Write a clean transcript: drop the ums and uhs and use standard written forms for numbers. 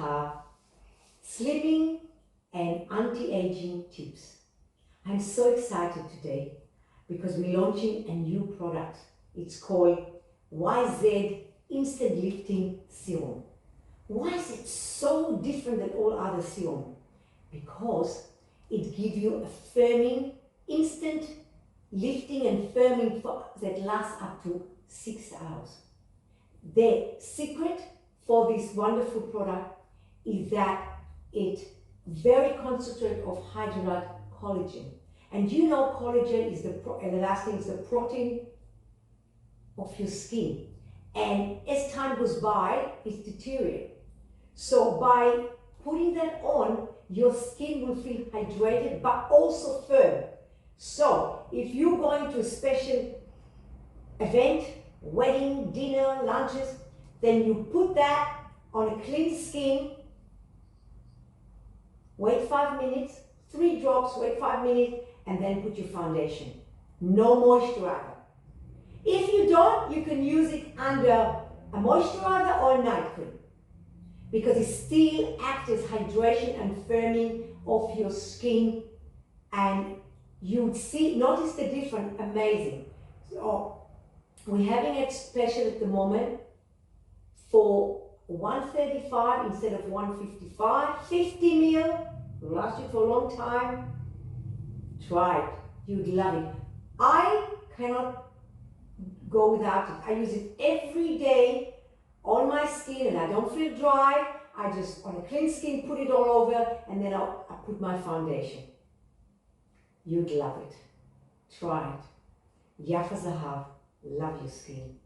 Zhav, slimming and anti-aging tips. I'm so excited today because we're launching a new product. It's called YZ Instant Lifting Serum. Why is it so different than all other serum? Because it gives you a firming, instant lifting and firming that lasts up to 6 hours. The secret for this wonderful product is that it's very concentrated of hydrolyzed collagen. And you know collagen is elastin is the protein of your skin. And as time goes by, it deteriorates. So by putting that on, your skin will feel hydrated but also firm. So if you're going to a special event, wedding, dinner, lunches, then you put that on a clean skin, wait 5 minutes, 3 drops, wait 5 minutes, and then put your foundation. No moisturizer. If you don't, you can use it under a moisturizer or a night cream, because it still acts as hydration and firming of your skin, and you'd notice the difference. Amazing. So we're having it special at the moment for $135 instead of $155. 50 ml, will last you for a long time. Try it, you'd love it. I cannot go without it. I use it every day on my skin and I don't feel dry. I just, on a clean skin, put it all over, and then I put my foundation. You'd love it. Try it. Yaffa Zhav, love your skin.